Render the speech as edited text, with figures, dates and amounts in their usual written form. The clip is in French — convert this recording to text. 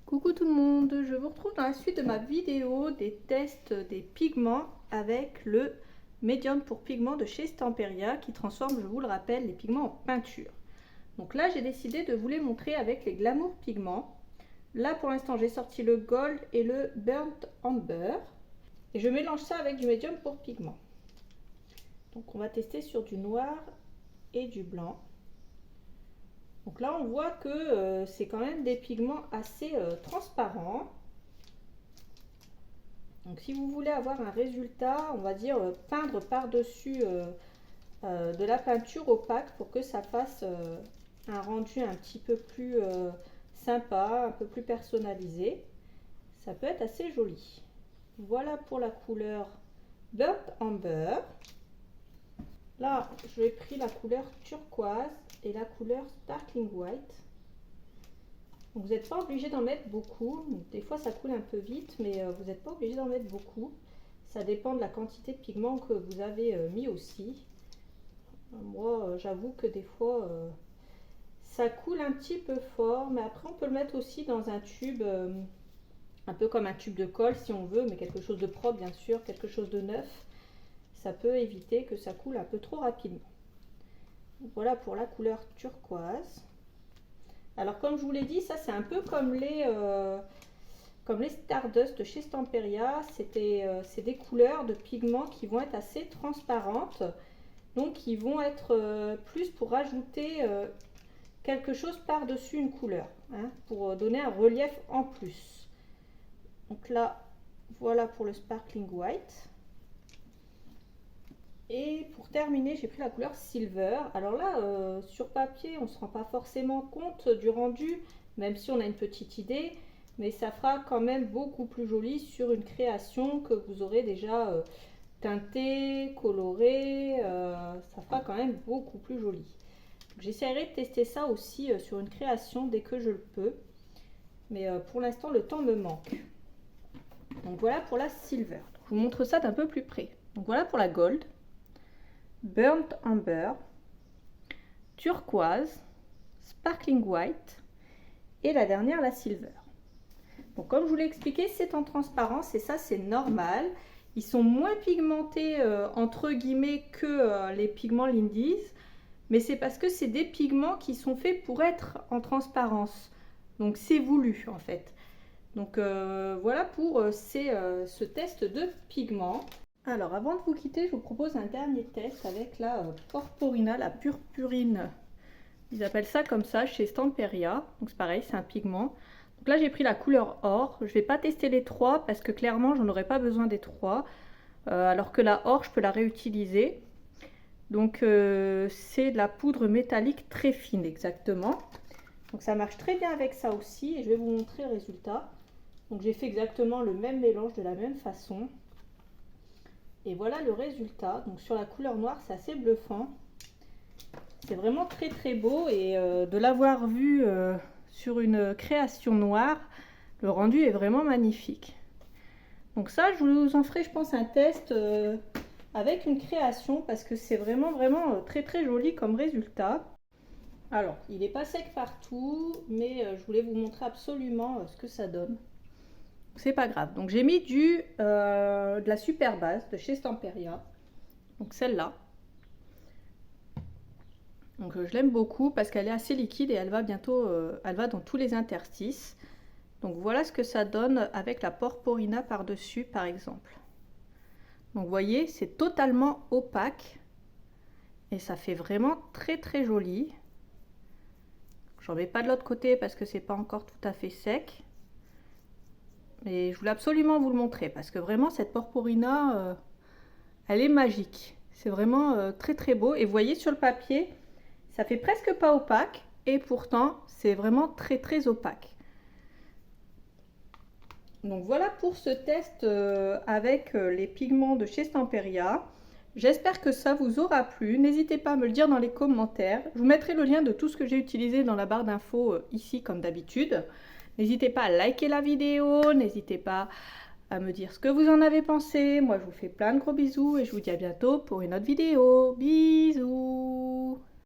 Coucou tout le monde, je vous retrouve dans la suite de ma vidéo des tests des pigments avec le médium pour pigments de chez Stamperia qui transforme, je vous le rappelle, les pigments en peinture. Donc là j'ai décidé de vous les montrer avec les Glamour pigments. Là pour l'instant j'ai sorti le Gold et le Burnt Amber et je mélange ça avec du médium pour pigments. Donc on va tester sur du noir et du blanc. Donc là on voit que c'est quand même des pigments assez transparents. Donc si vous voulez avoir un résultat, on va dire peindre par-dessus de la peinture opaque pour que ça fasse un rendu un petit peu plus sympa, un peu plus personnalisé, ça peut être assez joli. Voilà pour la couleur Burnt Amber. Là j'ai pris la couleur turquoise et la couleur Sparkling White. Donc vous n'êtes pas obligé d'en mettre beaucoup, des fois ça coule un peu vite, mais vous n'êtes pas obligé d'en mettre beaucoup. Ça dépend de la quantité de pigment que vous avez mis aussi. Moi j'avoue que des fois ça coule un petit peu fort, mais après on peut le mettre aussi dans un tube, un peu comme un tube de colle si on veut, mais quelque chose de propre bien sûr, quelque chose de neuf. Ça peut éviter que ça coule un peu trop rapidement. Voilà pour la couleur turquoise. Alors comme je vous l'ai dit, ça c'est un peu comme les Stardust de chez Stamperia. C'est des couleurs de pigments qui vont être assez transparentes. Donc qui vont être plus pour rajouter quelque chose par-dessus une couleur, hein, pour donner un relief en plus. Donc là, voilà pour le Sparkling White. Et pour terminer, j'ai pris la couleur Silver. Alors là, sur papier, on ne se rend pas forcément compte du rendu, même si on a une petite idée. Mais ça fera quand même beaucoup plus joli sur une création que vous aurez déjà teintée, colorée. Ça fera quand même beaucoup plus joli. J'essaierai de tester ça aussi sur une création dès que je le peux. Mais pour l'instant, le temps me manque. Donc voilà pour la Silver. Je vous montre ça d'un peu plus près. Donc voilà pour la Gold. Burnt Amber, turquoise, Sparkling White et la dernière la Silver. Donc comme je vous l'ai expliqué, c'est en transparence et ça c'est normal. Ils sont moins pigmentés entre guillemets que les pigments Lindy's, mais c'est parce que c'est des pigments qui sont faits pour être en transparence. Donc c'est voulu en fait. Donc voilà pour ce test de pigments. Alors avant de vous quitter, je vous propose un dernier test avec la Porporina, la purpurine. Ils appellent ça comme ça chez Stamperia. Donc c'est pareil, c'est un pigment. Donc là j'ai pris la couleur or. Je ne vais pas tester les trois parce que clairement j'en aurais pas besoin des trois. Alors que la or je peux la réutiliser. Donc c'est de la poudre métallique très fine exactement. Donc ça marche très bien avec ça aussi et je vais vous montrer le résultat. Donc j'ai fait exactement le même mélange de la même façon. Et voilà le résultat. Donc sur la couleur noire, c'est assez bluffant. C'est vraiment très très beau et de l'avoir vu sur une création noire, le rendu est vraiment magnifique. Donc ça, je vous en ferai, je pense, un test avec une création parce que c'est vraiment très très joli comme résultat. Alors, il n'est pas sec partout, mais je voulais vous montrer absolument ce que ça donne. C'est pas grave. Donc j'ai mis de la super base de chez Stamperia. Donc celle-là. Donc je l'aime beaucoup parce qu'elle est assez liquide et elle va bientôt, elle va dans tous les interstices. Donc voilà ce que ça donne avec la Porporina par-dessus par exemple. Donc vous voyez, c'est totalement opaque et ça fait vraiment très très joli. J'en mets pas de l'autre côté parce que c'est pas encore tout à fait sec. Mais je voulais absolument vous le montrer parce que vraiment cette Porporina, elle est magique. C'est vraiment très très beau. Et vous voyez sur le papier, ça fait presque pas opaque et pourtant c'est vraiment très très opaque. Donc voilà pour ce test avec les pigments de chez Stamperia. J'espère que ça vous aura plu. N'hésitez pas à me le dire dans les commentaires. Je vous mettrai le lien de tout ce que j'ai utilisé dans la barre d'infos ici comme d'habitude. N'hésitez pas à liker la vidéo, n'hésitez pas à me dire ce que vous en avez pensé. Moi, je vous fais plein de gros bisous et je vous dis à bientôt pour une autre vidéo. Bisous!